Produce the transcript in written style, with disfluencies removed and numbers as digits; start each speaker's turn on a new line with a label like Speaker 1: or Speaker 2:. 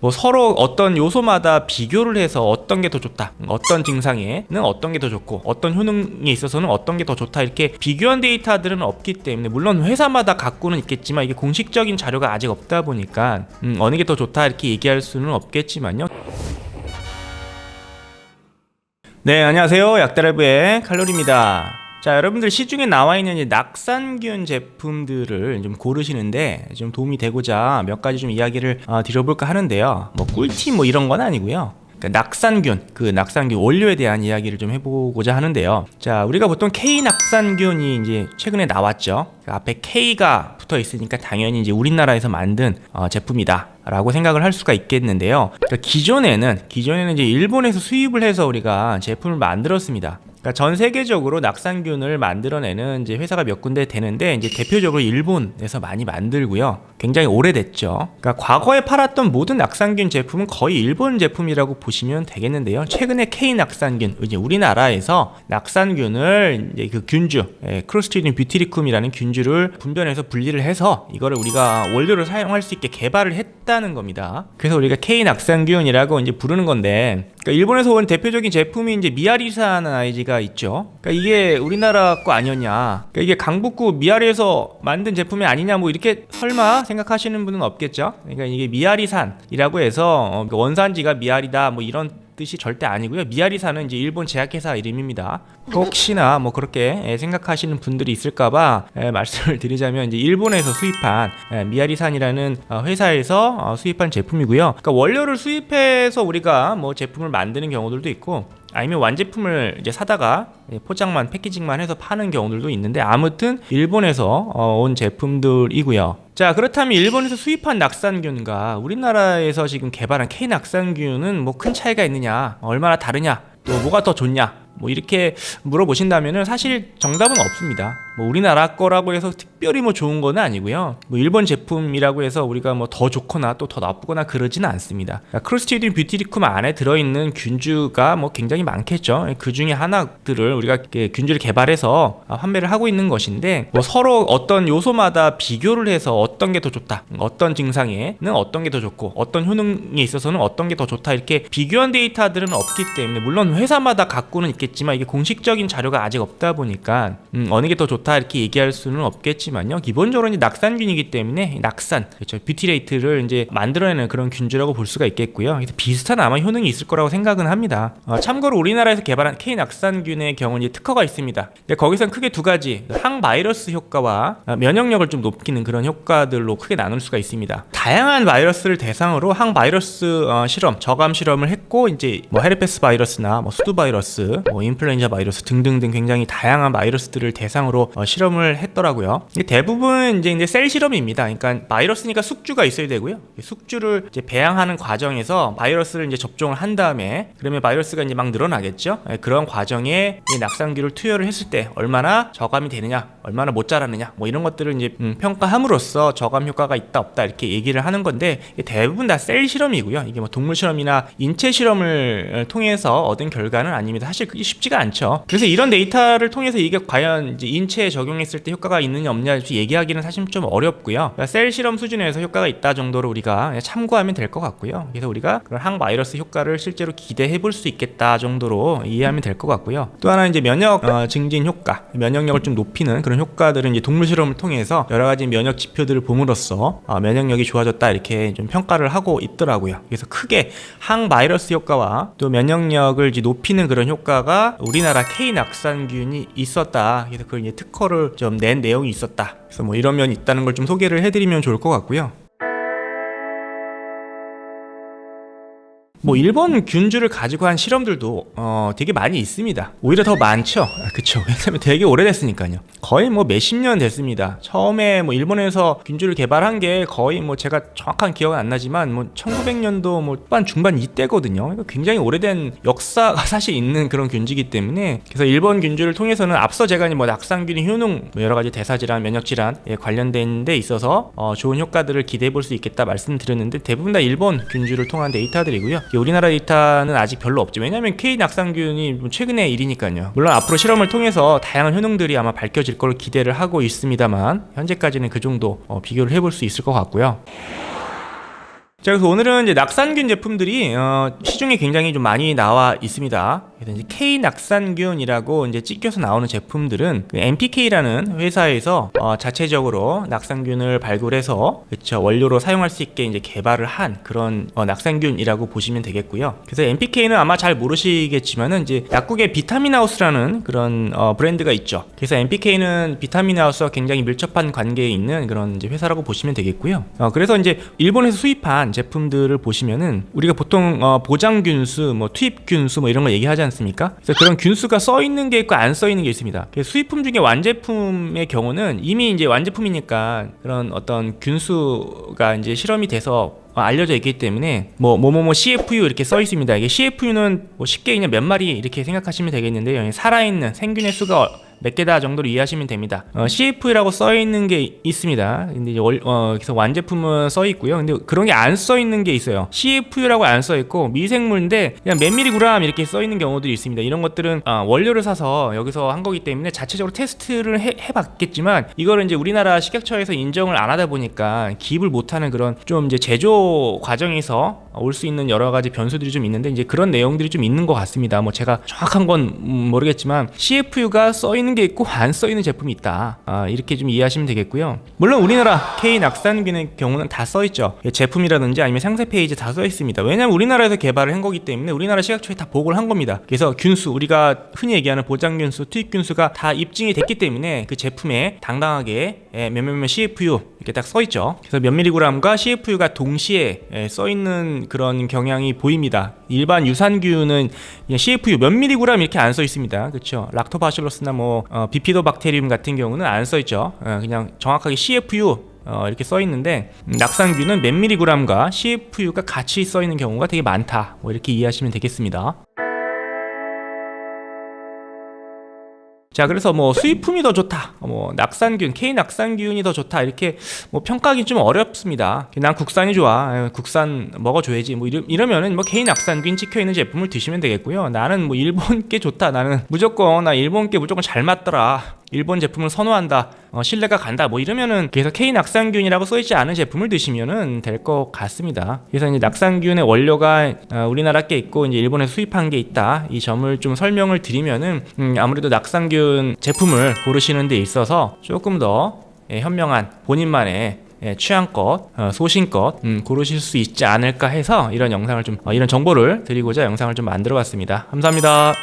Speaker 1: 뭐 서로 어떤 요소마다 비교를 해서 어떤 게 더 좋다, 어떤 증상에는 어떤 게 더 좋고 어떤 효능에 있어서는 어떤 게 더 좋다, 이렇게 비교한 데이터들은 없기 때문에, 물론 회사마다 갖고는 있겠지만 이게 공식적인 자료가 아직 없다 보니까 어느 게 더 좋다 이렇게 얘기할 수는 없겠지만요. 네, 안녕하세요. 약다라부의 칼로리입니다. 자, 여러분들 시중에 나와 있는 낙산균 제품들을 좀 고르시는데 좀 도움이 되고자 몇 가지 좀 이야기를 드려볼까 하는데요. 뭐 꿀팁 뭐 이런 건 아니고요. 그러니까 낙산균 원료에 대한 이야기를 좀 해보고자 하는데요. 자, 우리가 보통 K 낙산균이 이제 최근에 나왔죠. 그 앞에 K가 붙어 있으니까 당연히 이제 우리나라에서 만든 제품이다 라고 생각을 할 수가 있겠는데요. 그러니까 기존에는 이제 일본에서 수입을 해서 우리가 제품을 만들었습니다. 그러니까 전 세계적으로 낙산균을 만들어내는 이제 회사가 몇 군데 되는데, 이제 대표적으로 일본에서 많이 만들고요. 굉장히 오래됐죠. 그러니까 과거에 팔았던 모든 낙산균 제품은 거의 일본 제품이라고 보시면 되겠는데요. 최근에 K 낙산균, 이제 우리나라에서 낙산균을 이제 그 균주, 크로스트리디움 뷰티리쿰이라는 균주를 분변해서 분리를 해서 이거를 우리가 원료로 사용할 수 있게 개발을 했다는 겁니다. 그래서 우리가 K 낙산균이라고 이제 부르는 건데, 그러니까 일본에서 온 대표적인 제품이 이제 미아리산 아이지가 있죠. 그러니까 이게 우리나라 거 아니었냐, 그러니까 이게 강북구 미아리에서 만든 제품이 아니냐, 뭐 이렇게 설마 생각하시는 분은 없겠죠. 그러니까 이게 미아리산이라고 해서 원산지가 미아리다 뭐 이런 뜻이 절대 아니고요. 미아리산은 이제 일본 제약회사 이름입니다. 혹시나 뭐 그렇게 생각하시는 분들이 있을까봐 말씀을 드리자면, 이제 일본에서 수입한 미아리산이라는 회사에서 수입한 제품이고요. 그러니까 원료를 수입해서 우리가 뭐 제품을 만드는 경우들도 있고, 아니면 완제품을 이제 사다가 포장만, 패키징만 해서 파는 경우들도 있는데, 아무튼 일본에서 온 제품들이고요. 자, 그렇다면 일본에서 수입한 낙산균과 우리나라에서 지금 개발한 K 낙산균은 뭐 큰 차이가 있느냐, 얼마나 다르냐, 또 뭐가 더 좋냐, 뭐 이렇게 물어보신다면은 사실 정답은 없습니다. 뭐 우리나라 거라고 해서 특별히 뭐 좋은 건 아니고요. 뭐 일본 제품이라고 해서 우리가 뭐 더 좋거나 또 더 나쁘거나 그러지는 않습니다. 크로스트리디움 뷰티리쿰 안에 들어있는 균주가 뭐 굉장히 많겠죠. 그 중에 하나들을 우리가 균주를 개발해서 판매를 하고 있는 것인데, 뭐 서로 어떤 요소마다 비교를 해서 어떤 게 더 좋다, 어떤 증상에는 어떤 게 더 좋고 어떤 효능에 있어서는 어떤 게 더 좋다, 이렇게 비교한 데이터들은 없기 때문에, 물론 회사마다 갖고는 있겠지만 이게 공식적인 자료가 아직 없다 보니까 어느 게 더 좋다 이렇게 얘기할 수는 없겠지만요. 기본적으로 이제 낙산균이기 때문에 낙산, 그렇죠, 뷰티레이트를 이제 만들어내는 그런 균주라고 볼 수가 있겠고요. 그래서 비슷한 아마 효능이 있을 거라고 생각은 합니다. 참고로 우리나라에서 개발한 K 낙산균의 경우는 이제 특허가 있습니다. 근데 거기서는 크게 두 가지, 항바이러스 효과와 면역력을 좀 높이는 그런 효과들로 크게 나눌 수가 있습니다. 다양한 바이러스를 대상으로 항바이러스 실험, 저감 실험을 했고, 이제 뭐 헤르페스 바이러스나 뭐 수두 바이러스, 뭐 인플루엔자 바이러스 등등등 굉장히 다양한 바이러스들을 대상으로 실험을 했더라고요. 대부분 이제 셀 실험입니다. 그러니까 바이러스니까 숙주가 있어야 되고요. 숙주를 이제 배양하는 과정에서 바이러스를 이제 접종을 한 다음에, 그러면 바이러스가 이제 막 늘어나겠죠. 그런 과정에 이 낙산균을 투여를 했을 때 얼마나 저감이 되느냐, 얼마나 못 자라느냐, 뭐 이런 것들을 이제 평가함으로써 저감 효과가 있다 없다 이렇게 얘기를 하는 건데, 대부분 다 셀 실험이고요. 이게 뭐 동물 실험이나 인체 실험을 통해서 얻은 결과는 아닙니다. 사실 그게 쉽지가 않죠. 그래서 이런 데이터를 통해서 이게 과연 이제 인체에 적용했을 때 효과가 있느냐 없느냐 얘기하기는 사실 좀 어렵고요. 그러니까 셀 실험 수준에서 효과가 있다 정도로 우리가 참고하면 될 것 같고요. 그래서 우리가 그런 항바이러스 효과를 실제로 기대해 볼 수 있겠다 정도로 이해하면 될 것 같고요. 또 하나 이제 면역 증진 효과, 면역력을 좀 높이는 그런 효과들은 이제 동물 실험을 통해서 여러 가지 면역 지표들을 봄으로써 면역력이 좋아졌다 이렇게 좀 평가를 하고 있더라고요. 그래서 크게 항바이러스 효과와 또 면역력을 이제 높이는 그런 효과가 우리나라 K 낙산균이 있었다. 그래서 그걸 이제 특허를 좀 낸 내용이 있었다. 그래서 뭐 이런 면이 있다는 걸 좀 소개를 해드리면 좋을 것 같고요. 뭐 일본 균주를 가지고 한 실험들도 되게 많이 있습니다. 오히려 더 많죠. 그쵸. 왜냐면 되게 오래됐으니까요. 거의 뭐 몇십 년 됐습니다. 처음에 뭐 일본에서 균주를 개발한 게 거의 뭐 제가 정확한 기억은 안 나지만 뭐 1900년도 뭐 후반 중반 이때거든요. 굉장히 오래된 역사가 사실 있는 그런 균주이기 때문에, 그래서 일본 균주를 통해서는 앞서 제가 뭐 낙산균의 효능, 뭐 여러 가지 대사질환, 면역질환에 관련된 데 있어서 좋은 효과들을 기대해 볼 수 있겠다 말씀드렸는데, 대부분 다 일본 균주를 통한 데이터들이고요. 우리나라 데이터는 아직 별로 없죠. 왜냐하면 K 낙산균이 최근의 일이니까요. 물론 앞으로 실험을 통해서 다양한 효능들이 아마 밝혀질 걸 기대를 하고 있습니다만, 현재까지는 그 정도 비교를 해볼 수 있을 것 같고요. 자, 그래서 오늘은 이제 낙산균 제품들이 시중에 굉장히 좀 많이 나와 있습니다. 그래서 이제 K 낙산균이라고 이제 찍혀서 나오는 제품들은 그 NPK라는 회사에서 자체적으로 낙산균을 발굴해서 그쵸 원료로 사용할 수 있게 이제 개발을 한 그런 낙산균이라고 보시면 되겠고요. 그래서 NPK는 아마 잘 모르시겠지만은 이제 약국에 비타민하우스라는 그런 브랜드가 있죠. 그래서 NPK는 비타민하우스와 굉장히 밀접한 관계에 있는 그런 이제 회사라고 보시면 되겠고요. 그래서 이제 일본에서 수입한 제품들을 보시면은 우리가 보통 보장균수, 뭐 투입균수 뭐 이런 거 얘기하지 않습니까? 그래서 그런 균수가 써 있는 게 있고 안 써 있는 게 있습니다. 수입품 중에 완제품의 경우는 이미 이제 완제품이니까 그런 어떤 균수가 이제 실험이 돼서 알려져 있기 때문에 뭐 CFU 이렇게 써 있습니다. 이게 CFU는 뭐 쉽게 그냥 몇 마리 이렇게 생각하시면 되겠는데요. 살아있는 생균의 수가 몇 개다 정도로 이해하시면 됩니다. CF라고 써 있는 게 있습니다. 근데 이제 그래서 완제품은 써 있고요. 근데 그런 게 안 써 있는 게 있어요. CFU라고 안 써 있고 미생물인데 그냥 몇 밀리그램 이렇게 써 있는 경우들이 있습니다. 이런 것들은 원료를 사서 여기서 한 거기 때문에 자체적으로 테스트를 해봤겠지만 이거를 이제 우리나라 식약처에서 인정을 안 하다 보니까 기입을 못하는 그런 좀 이제 제조 과정에서 올 수 있는 여러 가지 변수들이 좀 있는데 이제 그런 내용들이 좀 있는 것 같습니다. 뭐 제가 정확한 건 모르겠지만 CFU가 써 있는 게 있고 안 써 있는 제품이 있다. 이렇게 좀 이해하시면 되겠고요. 물론 우리나라 K 낙산균의 경우는 다 써 있죠. 제품이라든지 아니면 상세 페이지 다 써 있습니다. 왜냐하면 우리나라에서 개발을 한 거기 때문에 우리나라 식약처에 다 보고를 한 겁니다. 그래서 균수 우리가 흔히 얘기하는 보장균수, 투입균수가 다 입증이 됐기 때문에 그 제품에 당당하게 몇몇몇 CFU 이렇게 딱 써 있죠. 그래서 몇 밀리그램과 CFU가 동시에 써 있는 그런 경향이 보입니다. 일반 유산균은 CFU 몇 밀리그램 이렇게 안 써 있습니다. 그렇죠? 락토바실로스나 뭐 비피도박테리움 같은 경우는 안 써 있죠. 그냥 정확하게 CFU 이렇게 써 있는데 낙산균은 몇 밀리그램과 CFU가 같이 써 있는 경우가 되게 많다. 뭐 이렇게 이해하시면 되겠습니다. 자, 그래서 뭐 수입품이 더 좋다, 뭐 낙산균, K 낙산균이 더 좋다 이렇게 뭐 평가하기 좀 어렵습니다. 난 국산이 좋아, 국산 먹어줘야지 뭐 이러면은 뭐 K 낙산균 찍혀 있는 제품을 드시면 되겠고요. 나는 뭐 일본 게 좋다, 나는 무조건 나 일본 게 무조건 잘 맞더라, 일본 제품을 선호한다, 신뢰가 간다 뭐 이러면은 그래서 K 낙산균이라고 써있지 않은 제품을 드시면은 될 것 같습니다. 그래서 이제 낙산균의 원료가 우리나라 게 있고 이제 일본에서 수입한 게 있다, 이 점을 좀 설명을 드리면은 아무래도 낙산균 제품을 고르시는 데 있어서 조금 더 현명한 본인만의 취향껏, 소신껏 고르실 수 있지 않을까 해서 이런 영상을 좀 이런 정보를 드리고자 영상을 좀 만들어 봤습니다. 감사합니다.